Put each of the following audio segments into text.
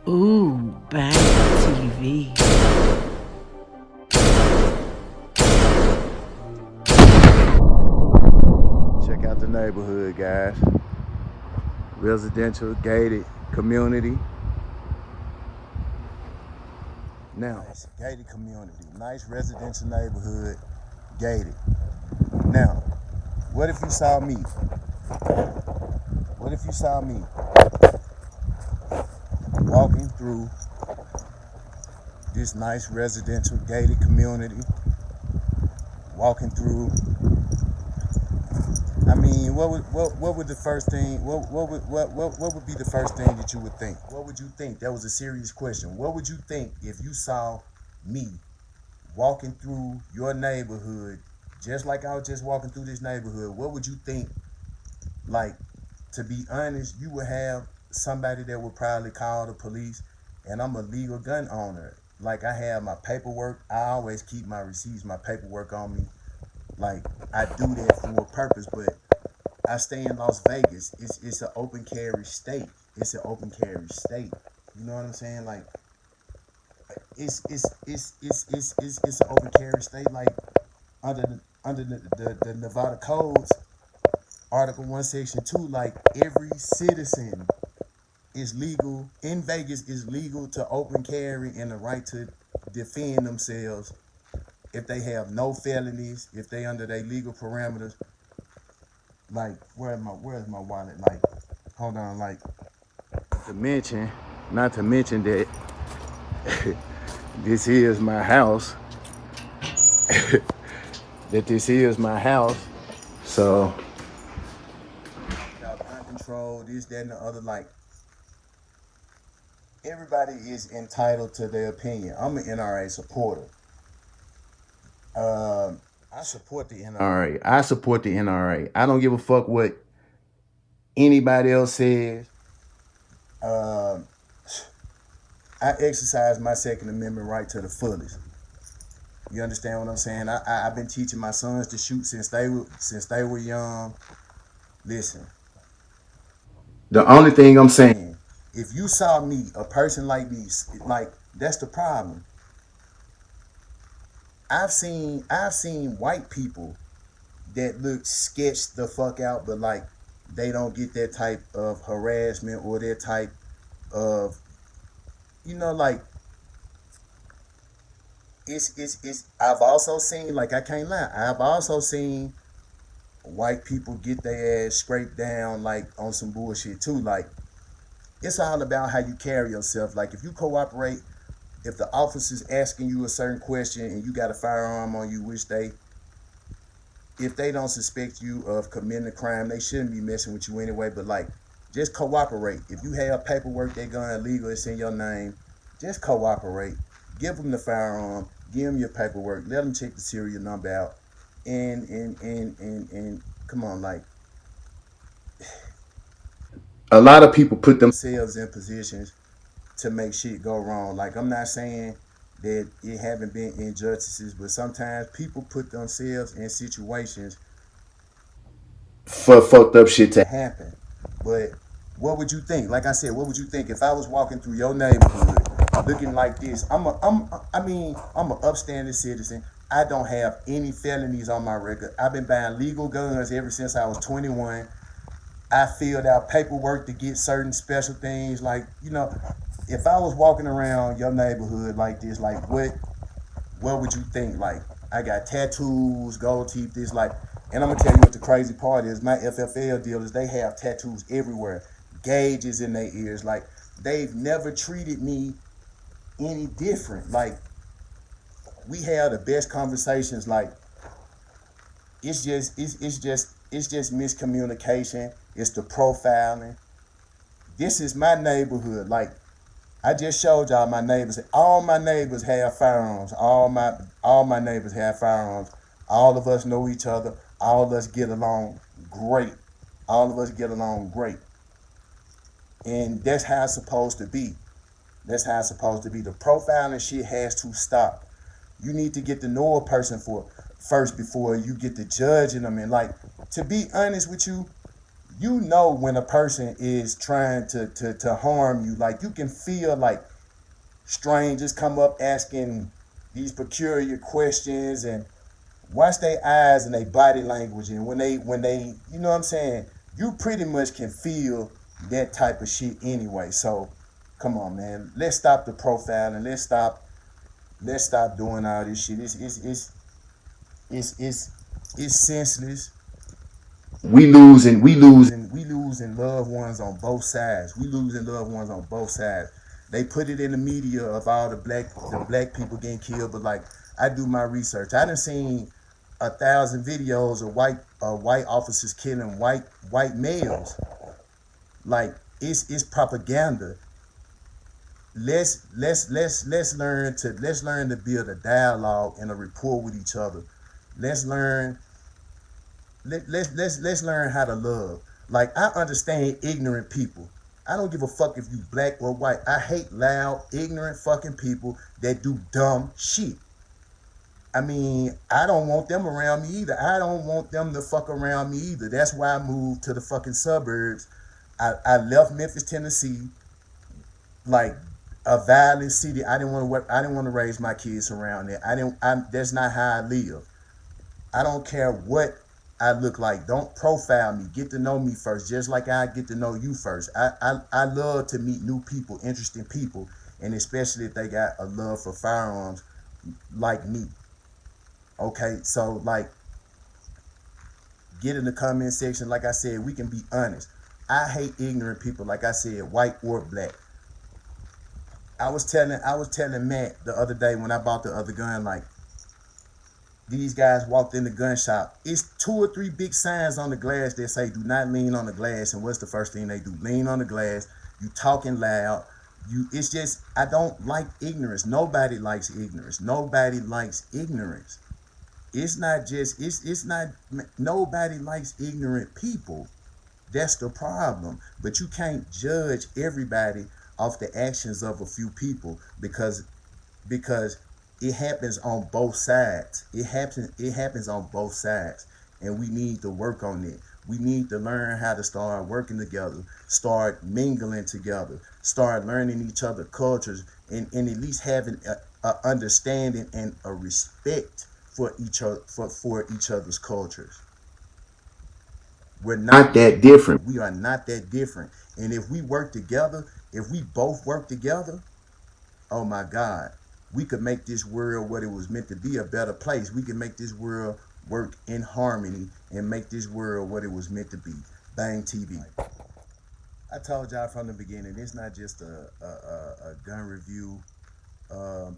Ooh, bang TV. Check out the neighborhood, guys. Residential, gated community. Now, it's a gated community. Nice residential neighborhood, gated. Now, what if you saw me? What if you saw me walking through this nice residential gated community, walking through? I mean, what would the first thing? What would be the first thing that you would think? What would you think? That was a serious question. What would you think if you saw me walking through your neighborhood, just like I was just walking through this neighborhood? What would you think? Like, to be honest, you would have somebody that would probably call the police, and I'm a legal gun owner. Like, I have my paperwork. I always keep my receipts, my paperwork on me. Like, I do that for a purpose, but I stay in Las Vegas. It's an open carry state. It's an open carry state. You know what I'm saying? Like, it's an open carry state. Like, under the Nevada codes, Article 1, Section 2, like, every citizen is legal in Vegas, is legal to open carry and the right to defend themselves if they have no felonies, if they under their legal parameters. Like, where's my wallet? Like, hold on, like, not to mention that this is my house. That this is my house. So, gun control, this, that, and the other. Like, everybody is entitled to their opinion. I'm an NRA supporter. I support the NRA. I support the NRA. I don't give a fuck what anybody else says. Um, I exercise my Second Amendment right to the fullest. You understand what I'm saying? I've been teaching my sons to shoot since they were young. Listen, the only thing I'm saying, if you saw me, a person like me, like, that's the problem. I've seen white people that look sketched the fuck out, but like, they don't get that type of harassment or that type of, like, it's I've also seen, like, I can't lie, I've also seen white people get their ass scraped down, like, on some bullshit too. Like, it's all about how you carry yourself. Like, if you cooperate, if the officer's asking you a certain question and you got a firearm on you, which if they don't suspect you of committing a crime, they shouldn't be messing with you anyway. But, like, just cooperate. If you have paperwork that gun illegal, it's in your name, just cooperate. Give them the firearm, give them your paperwork, let them check the serial number out, and come on. Like, a lot of people put themselves in positions to make shit go wrong. Like, I'm not saying that it haven't been injustices, but sometimes people put themselves in situations for fucked up shit to happen. But what would you think? Like I said, what would you think if I was walking through your neighborhood looking like this? I'm an upstanding citizen. I don't have any felonies on my record. I've been buying legal guns ever since I was 21. I filled out paperwork to get certain special things. Like, if I was walking around your neighborhood like this, like, what would you think? Like, I got tattoos, gold teeth, this, like, and I'm gonna tell you what the crazy part is. My FFL dealers, they have tattoos everywhere, gauges in their ears. Like, they've never treated me any different. Like, we have the best conversations. Like, it's just miscommunication. It's the profiling. This is my neighborhood. Like, I just showed y'all my neighbors. All my neighbors have firearms. All my neighbors have firearms. All of us know each other. All of us get along great. All of us get along great. And that's how it's supposed to be. That's how it's supposed to be. The profiling shit has to stop. You need to get to know a person first before you get to judging them. And, like, to be honest with you, you know when a person is trying to harm you. Like you can feel like strangers come up asking these peculiar questions and watch their eyes and their body language, and when they you know what I'm saying, you pretty much can feel that type of shit anyway. So come on, man, let's stop the profiling. Let's stop doing all this shit. It's senseless. We losing loved ones on both sides. We losing loved ones on both sides. They put it in the media of all the black people getting killed, but like I do my research. I done seen 1,000 videos of white officers killing white males. Like it's propaganda. Let's learn to build a dialogue and a rapport with each other. Let's learn let's learn how to love. Like I understand ignorant people. I don't give a fuck if you black or white. I hate loud, ignorant fucking people that do dumb shit. I mean, I don't want them around me either. I don't want them to fuck around me either. That's why I moved to the fucking suburbs. I left Memphis, Tennessee, like a violent city. I didn't want to raise my kids around there. I didn't. That's not how I live. I don't care what I look like. Don't profile me. Get to know me first, just like I get to know you first. I love to meet new people, interesting people, and especially if they got a love for firearms like me. Okay, so like get in the comment section. Like I said, we can be honest. I hate ignorant people, like I said, white or black. I was telling Matt the other day when I bought the other gun, like these guys walked in the gun shop. It's two or three big signs on the glass that say do not lean on the glass. And what's the first thing they do? Lean on the glass. You talking loud. It's just I don't like ignorance. Nobody likes ignorance. Nobody likes ignorance. It's not just it's not nobody likes ignorant people. That's the problem. But you can't judge everybody off the actions of a few people because it happens on both sides. It happens on both sides. And we need to work on it. We need to learn how to start working together, start mingling together, start learning each other cultures, and at least having a understanding and a respect for each other's cultures. We're not that different. We are not that different. And if we work together, if we both work together, oh my God, we could make this world what it was meant to be, a better place. We can make this world work in harmony and make this world what it was meant to be. Bang TV. I told y'all from the beginning, it's not just a gun review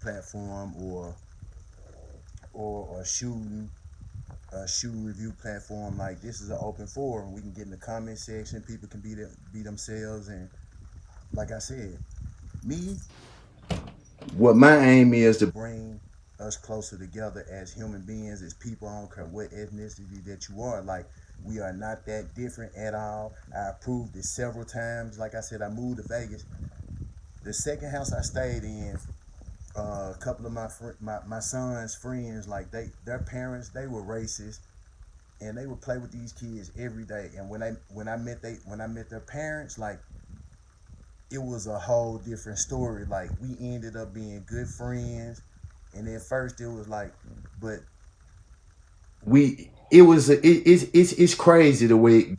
platform or shooting review platform. Like this is an open forum. We can get in the comment section. People can be themselves. And like I said, me, what my aim is to bring us closer together as human beings, as people. I don't care what ethnicity that you are. Like we are not that different at all. I proved it several times. Like I said, I moved to Vegas. The second house I stayed in, a couple of my son's friends, like their parents, they were racist, and they would play with these kids every day. And when I met their parents, like it was a whole different story. Like we ended up being good friends, and at first it was like, but we it was it's crazy the way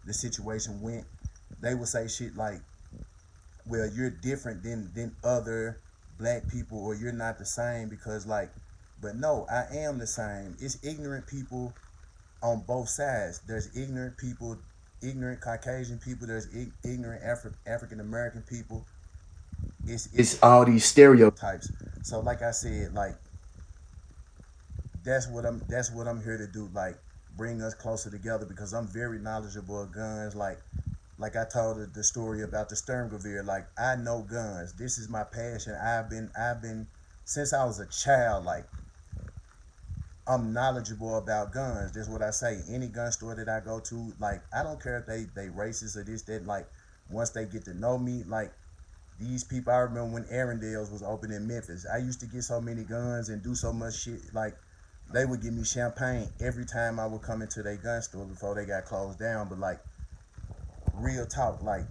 the situation went. They would say shit like, "Well, you're different than other black people, or you're not the same because like." But no, I am the same. It's ignorant people on both sides. There's ignorant people, ignorant Caucasian people. There's ignorant African American people. It's all these stereotypes. So like I said, like that's what I'm here to do. Like bring us closer together because I'm very knowledgeable of guns. Like I told the story about the Sturmgewehr. Like I know guns. This is my passion. I've been since I was a child. Like I'm knowledgeable about guns. That's what I say. Any gun store that I go to, like I don't care if they racist or this that. Like once they get to know me, like these people. I remember when Arendelles was open in Memphis. I used to get so many guns and do so much shit. Like they would give me champagne every time I would come into their gun store before they got closed down. But like real talk, like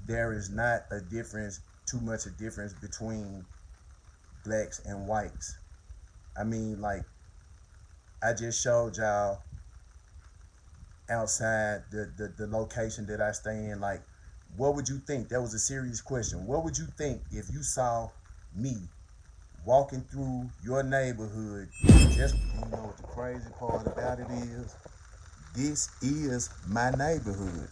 there is not a difference, too much a difference between blacks and whites. I mean, like I just showed y'all outside the location that I stay in. Like, what would you think? That was a serious question. What would you think if you saw me walking through your neighborhood? Just, you know what the crazy part about it is? This is my neighborhood.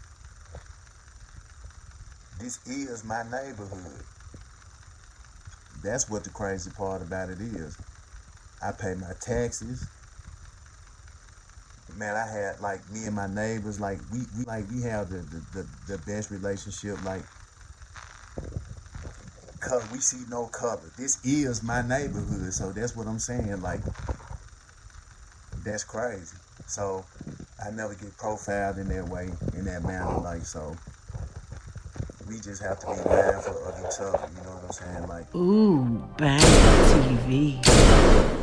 This is my neighborhood. That's what the crazy part about it is. I pay my taxes. Man, I had like me and my neighbors, like we have the best relationship, like cause we see no color. This is my neighborhood, so that's what I'm saying. Like that's crazy. So I never get profiled in that way, in that manner. Like so, we just have to be mindful of each other. You know what I'm saying? Like Ooh, bad TV.